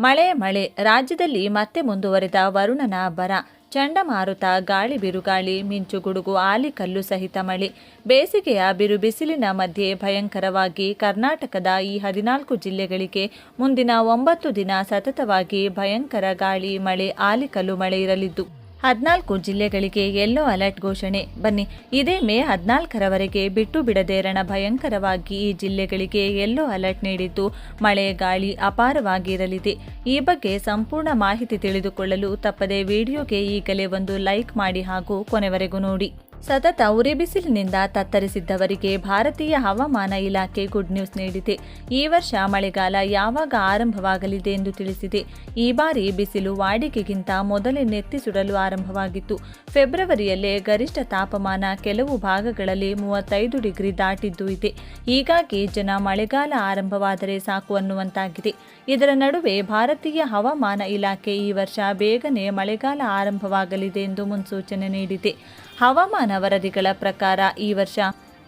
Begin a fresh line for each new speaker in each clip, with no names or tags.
ಮಳೆ ರಾಜ್ಯದಲ್ಲಿ ಮತ್ತೆ ಮುಂದುವರೆದ ವರುಣನ ಬರ. ಚಂಡಮಾರುತ, ಗಾಳಿ ಬಿರುಗಾಳಿ, ಮಿಂಚು ಗುಡುಗು, ಆಲಿಕಲ್ಲು ಸಹಿತ ಮಳೆ. ಬೇಸಿಗೆಯ ಬಿರುಬಿಸಿಲಿನ ಮಧ್ಯೆ ಭಯಂಕರವಾಗಿ ಕರ್ನಾಟಕದ ಈ 14 ಜಿಲ್ಲೆಗಳಿಗೆ ಮುಂದಿನ 9 ದಿನ ಸತತವಾಗಿ ಭಯಂಕರ ಗಾಳಿ, ಮಳೆ, ಆಲಿಕಲ್ಲು ಮಳೆ ಇರಲಿದ್ದು 14 ಜಿಲ್ಲೆಗಳಿಗೆ ಯೆಲ್ಲೋ ಅಲರ್ಟ್ ಘೋಷಣೆ. ಬನ್ನಿ, ಇದೇ ಮೇ 14ರವರೆಗೆ ಬಿಟ್ಟು ಬಿಡದೆ ಭಯಂಕರವಾಗಿ ಈ ಜಿಲ್ಲೆಗಳಿಗೆ ಯೆಲ್ಲೋ ಅಲರ್ಟ್ ನೀಡಿದ್ದು ಮಳೆ, ಗಾಳಿ ಅಪಾರವಾಗಿ ಇರಲಿದೆ. ಈ ಬಗ್ಗೆ ಸಂಪೂರ್ಣ ಮಾಹಿತಿ ತಿಳಿದುಕೊಳ್ಳಲು ತಪ್ಪದೆ ವಿಡಿಯೋಗೆ ಈಗಲೇ ಒಂದು ಲೈಕ್ ಮಾಡಿ ಹಾಗೂ ಕೊನೆವರೆಗೂ ನೋಡಿ. ಸತತ ಉರಿ ಬಿಸಿಲಿನಿಂದ ತತ್ತರಿಸಿದ್ದವರಿಗೆ ಭಾರತೀಯ ಹವಾಮಾನ ಇಲಾಖೆ ಗುಡ್ ನ್ಯೂಸ್ ನೀಡಿದೆ. ಈ ವರ್ಷ ಮಳೆಗಾಲ ಯಾವಾಗ ಆರಂಭವಾಗಲಿದೆ ಎಂದು ತಿಳಿಸಿದೆ. ಈ ಬಾರಿ ಬಿಸಿಲು ವಾಡಿಕೆಗಿಂತ ಮೊದಲೇ ನೆತ್ತಿ ಸುಡಲು ಆರಂಭವಾಗಿತ್ತು. ಫೆಬ್ರವರಿಯಲ್ಲೇ ಗರಿಷ್ಠ ತಾಪಮಾನ ಕೆಲವು ಭಾಗಗಳಲ್ಲಿ 35 ಡಿಗ್ರಿ ದಾಟಿದ್ದು ಇದೆ. ಹೀಗಾಗಿ ಜನ ಮಳೆಗಾಲ ಆರಂಭವಾದರೆ ಸಾಕು ಅನ್ನುವಂತಾಗಿದೆ. ಇದರ ನಡುವೆ ಭಾರತೀಯ ಹವಾಮಾನ ಇಲಾಖೆ ಈ ವರ್ಷ ಬೇಗನೆ ಮಳೆಗಾಲ ಆರಂಭವಾಗಲಿದೆ ಎಂದು ಮುನ್ಸೂಚನೆ ನೀಡಿದೆ. ಹವಾಮಾನ ವರದಿಗಳ ಪ್ರಕಾರ ಈ ವರ್ಷ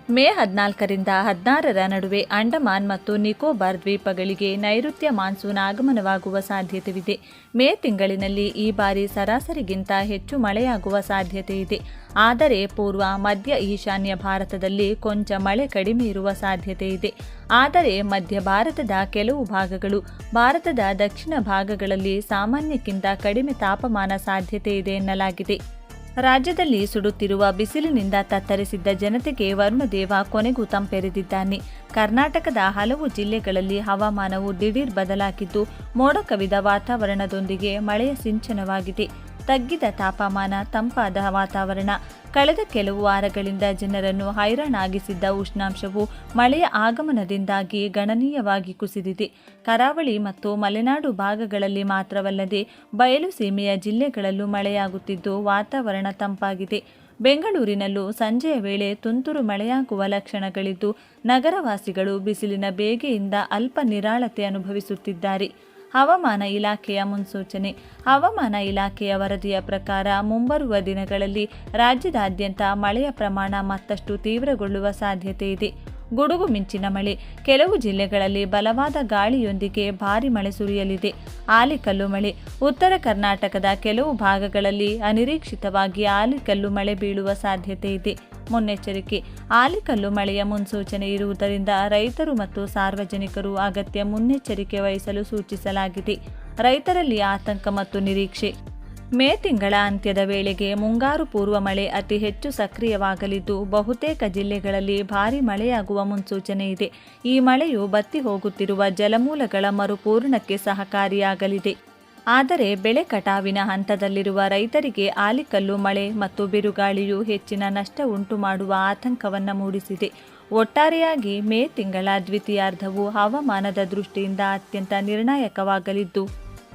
ಮೇ 14ರಿಂದ 16ರ ನಡುವೆ ಅಂಡಮಾನ್ ಮತ್ತು ನಿಕೋಬಾರ್ ದ್ವೀಪಗಳಿಗೆ ನೈಋತ್ಯ ಮಾನ್ಸೂನ್ ಆಗಮನವಾಗುವ ಸಾಧ್ಯತೆಯಿದೆ. ಮೇ ತಿಂಗಳಿನಲ್ಲಿ ಈ ಬಾರಿ ಸರಾಸರಿಗಿಂತ ಹೆಚ್ಚು ಮಳೆಯಾಗುವ ಸಾಧ್ಯತೆ ಇದೆ. ಆದರೆ ಪೂರ್ವ ಮಧ್ಯ ಈಶಾನ್ಯ ಭಾರತದಲ್ಲಿ ಕೊಂಚ ಮಳೆ ಕಡಿಮೆ ಇರುವ ಸಾಧ್ಯತೆ ಇದೆ. ಆದರೆ ಮಧ್ಯ ಭಾರತದ ಕೆಲವು ಭಾಗಗಳು, ಭಾರತದ ದಕ್ಷಿಣ ಭಾಗಗಳಲ್ಲಿ ಸಾಮಾನ್ಯಕ್ಕಿಂತ ಕಡಿಮೆ ತಾಪಮಾನ ಸಾಧ್ಯತೆ ಇದೆ ಎನ್ನಲಾಗಿದೆ. ರಾಜ್ಯದಲ್ಲಿ ಸುಡುತ್ತಿರುವ ಬಿಸಿಲಿನಿಂದ ತತ್ತರಿಸಿದ್ದ ಜನತೆಗೆ ವರುಣದೇವ ಕೊನೆಗೂ ತಂಪೆರೆದಿದ್ದಾನೆ. ಕರ್ನಾಟಕದ ಹಲವು ಜಿಲ್ಲೆಗಳಲ್ಲಿ ಹವಾಮಾನವು ದಿಢೀರ್ ಬದಲಾಗಿದ್ದು ಮೋಡ ಕವಿದ ವಾತಾವರಣದೊಂದಿಗೆ ಮಳೆಯ ಸಿಂಚನವಾಗಿದೆ. ತಗ್ಗಿದ ತಾಪಮಾನ, ತಂಪಾದ ವಾತಾವರಣ, ಕಳೆದ ಕೆಲವು ವಾರಗಳಿಂದ ಜನರನ್ನು ಹೈರಾಣಾಗಿಸಿದ್ದ ಉಷ್ಣಾಂಶವು ಮಳೆಯ ಆಗಮನದಿಂದಾಗಿ ಗಣನೀಯವಾಗಿ ಕುಸಿದಿದೆ. ಕರಾವಳಿ ಮತ್ತು ಮಲೆನಾಡು ಭಾಗಗಳಲ್ಲಿ ಮಾತ್ರವಲ್ಲದೆ ಬಯಲು ಸೀಮೆಯ ಜಿಲ್ಲೆಗಳಲ್ಲೂ ಮಳೆಯಾಗುತ್ತಿದ್ದು ವಾತಾವರಣ ತಂಪಾಗಿದೆ. ಬೆಂಗಳೂರಿನಲ್ಲೂ ಸಂಜೆಯ ವೇಳೆ ತುಂತುರು ಮಳೆಯಾಗುವ ಲಕ್ಷಣಗಳಿದ್ದು ನಗರವಾಸಿಗಳು ಬಿಸಿಲಿನ ಬೇಗೆಯಿಂದ ಅಲ್ಪ ನಿರಾಳತೆ ಅನುಭವಿಸುತ್ತಿದ್ದಾರೆ. ಹವಾಮಾನ ಇಲಾಖೆಯ ಮುನ್ಸೂಚನೆ. ಹವಾಮಾನ ಇಲಾಖೆಯ ವರದಿಯ ಪ್ರಕಾರ ಮುಂಬರುವ ದಿನಗಳಲ್ಲಿ ರಾಜ್ಯದಾದ್ಯಂತ ಮಳೆಯ ಪ್ರಮಾಣ ಮತ್ತಷ್ಟು ತೀವ್ರಗೊಳ್ಳುವ ಸಾಧ್ಯತೆ ಇದೆ. ಗುಡುಗು ಮಿಂಚಿನ ಮಳೆ. ಕೆಲವು ಜಿಲ್ಲೆಗಳಲ್ಲಿ ಬಲವಾದ ಗಾಳಿಯೊಂದಿಗೆ ಭಾರೀ ಮಳೆ ಸುರಿಯಲಿದೆ. ಆಲಿಕಲ್ಲು ಮಳೆ. ಉತ್ತರ ಕರ್ನಾಟಕದ ಕೆಲವು ಭಾಗಗಳಲ್ಲಿ ಅನಿರೀಕ್ಷಿತವಾಗಿ ಆಲಿಕಲ್ಲು ಮಳೆ ಬೀಳುವ ಸಾಧ್ಯತೆ ಇದೆ. ಮುನ್ನೆಚ್ಚರಿಕೆ. ಆಲಿಕಲ್ಲು ಮಳೆಯ ಮುನ್ಸೂಚನೆ ಇರುವುದರಿಂದ ರೈತರು ಮತ್ತು ಸಾರ್ವಜನಿಕರು ಅಗತ್ಯ ಮುನ್ನೆಚ್ಚರಿಕೆ ವಹಿಸಲು ಸೂಚಿಸಲಾಗಿದೆ. ರೈತರಲ್ಲಿ ಆತಂಕ ಮತ್ತು ನಿರೀಕ್ಷೆ. ಮೇ ತಿಂಗಳ ಅಂತ್ಯದ ವೇಳೆಗೆ ಮುಂಗಾರು ಪೂರ್ವ ಮಳೆ ಅತಿ ಹೆಚ್ಚು ಸಕ್ರಿಯವಾಗಲಿದ್ದು ಬಹುತೇಕ ಜಿಲ್ಲೆಗಳಲ್ಲಿ ಭಾರೀ ಮಳೆಯಾಗುವ ಮುನ್ಸೂಚನೆ ಇದೆ. ಈ ಮಳೆಯು ಬತ್ತಿ ಹೋಗುತ್ತಿರುವ ಜಲಮೂಲಗಳ ಮರುಪೂರಣಕ್ಕೆ ಸಹಕಾರಿಯಾಗಲಿದೆ. ಆದರೆ ಬೆಳೆ ಕಟಾವಿನ ಹಂತದಲ್ಲಿರುವ ರೈತರಿಗೆ ಆಲಿಕಲ್ಲು ಮಳೆ ಮತ್ತು ಬಿರುಗಾಳಿಯು ಹೆಚ್ಚಿನ ನಷ್ಟ ಉಂಟು ಮಾಡುವ ಆತಂಕವನ್ನು ಮೂಡಿಸಿದೆ. ಒಟ್ಟಾರೆಯಾಗಿ ಮೇ ತಿಂಗಳ ದ್ವಿತೀಯಾರ್ಧವು ಹವಾಮಾನದ ದೃಷ್ಟಿಯಿಂದ ಅತ್ಯಂತ ನಿರ್ಣಾಯಕವಾಗಲಿದ್ದು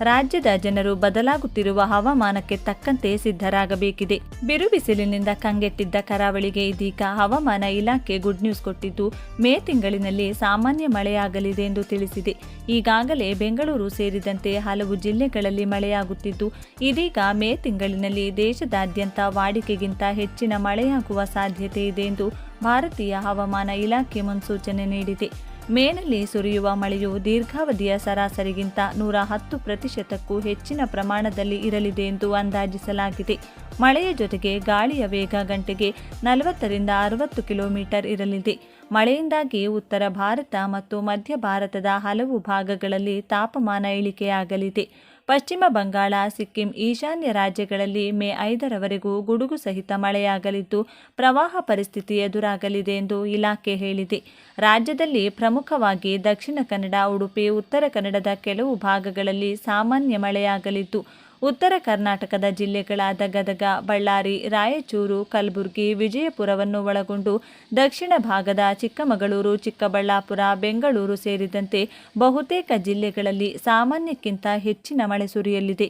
ರಾಜ್ಯದ ಜನರು ಬದಲಾಗುತ್ತಿರುವ ಹವಾಮಾನಕ್ಕೆ ತಕ್ಕಂತೆ ಸಿದ್ಧರಾಗಬೇಕಿದೆ. ಬಿರುಬಿಸಿಲಿನಿಂದ ಕಂಗೆಟ್ಟಿದ್ದ ಕರಾವಳಿಗೆ ಇದೀಗ ಹವಾಮಾನ ಇಲಾಖೆ ಗುಡ್ ನ್ಯೂಸ್ ಕೊಟ್ಟಿದ್ದು ಮೇ ತಿಂಗಳಿನಲ್ಲಿ ಸಾಮಾನ್ಯ ಮಳೆಯಾಗಲಿದೆ ಎಂದು ತಿಳಿಸಿದೆ. ಈಗಾಗಲೇ ಬೆಂಗಳೂರು ಸೇರಿದಂತೆ ಹಲವು ಜಿಲ್ಲೆಗಳಲ್ಲಿ ಮಳೆಯಾಗುತ್ತಿದ್ದು ಇದೀಗ ಮೇ ತಿಂಗಳಿನಲ್ಲಿ ದೇಶದಾದ್ಯಂತ ವಾಡಿಕೆಗಿಂತ ಹೆಚ್ಚಿನ ಮಳೆಯಾಗುವ ಸಾಧ್ಯತೆ ಇದೆ ಎಂದು ಭಾರತೀಯ ಹವಾಮಾನ ಇಲಾಖೆ ಮುನ್ಸೂಚನೆ ನೀಡಿದೆ. ಮೇನಲ್ಲಿ ಸುರಿಯುವ ಮಳೆಯು ದೀರ್ಘಾವಧಿಯ ಸರಾಸರಿಗಿಂತ 110%ಕ್ಕೂ ಹೆಚ್ಚಿನ ಪ್ರಮಾಣದಲ್ಲಿ ಇರಲಿದೆ ಎಂದು ಅಂದಾಜಿಸಲಾಗಿದೆ. ಮಳೆಯ ಜೊತೆಗೆ ಗಾಳಿಯ ವೇಗ ಗಂಟೆಗೆ 40ರಿಂದ 60 ಕಿಲೋಮೀಟರ್ ಇರಲಿದೆ. ಮಳೆಯಿಂದಾಗಿ ಉತ್ತರ ಭಾರತ ಮತ್ತು ಮಧ್ಯ ಭಾರತದ ಹಲವು ಭಾಗಗಳಲ್ಲಿ ತಾಪಮಾನ ಇಳಿಕೆಯಾಗಲಿದೆ. ಪಶ್ಚಿಮ ಬಂಗಾಳ, ಸಿಕ್ಕಿಂ, ಈಶಾನ್ಯ ರಾಜ್ಯಗಳಲ್ಲಿ ಮೇ 5ರವರೆಗೂ ಗುಡುಗು ಸಹಿತ ಮಳೆಯಾಗಲಿದ್ದು ಪ್ರವಾಹ ಪರಿಸ್ಥಿತಿ ಎದುರಾಗಲಿದೆ ಎಂದು ಇಲಾಖೆ ಹೇಳಿದೆ. ರಾಜ್ಯದಲ್ಲಿ ಪ್ರಮುಖವಾಗಿ ದಕ್ಷಿಣ ಕನ್ನಡ, ಉಡುಪಿ, ಉತ್ತರ ಕನ್ನಡದ ಕೆಲವು ಭಾಗಗಳಲ್ಲಿ ಸಾಮಾನ್ಯ ಮಳೆಯಾಗಲಿದ್ದು ಉತ್ತರ ಕರ್ನಾಟಕದ ಜಿಲ್ಲೆಗಳಾದ ಗದಗ, ಬಳ್ಳಾರಿ, ರಾಯಚೂರು, ಕಲಬುರಗಿ, ವಿಜಯಪುರವನ್ನು ಒಳಗೊಂಡು ದಕ್ಷಿಣ ಭಾಗದ ಚಿಕ್ಕಮಗಳೂರು, ಚಿಕ್ಕಬಳ್ಳಾಪುರ, ಬೆಂಗಳೂರು ಸೇರಿದಂತೆ ಬಹುತೇಕ ಜಿಲ್ಲೆಗಳಲ್ಲಿ ಸಾಮಾನ್ಯಕ್ಕಿಂತ ಹೆಚ್ಚಿನ ಮಳೆ ಸುರಿಯಲಿದೆ.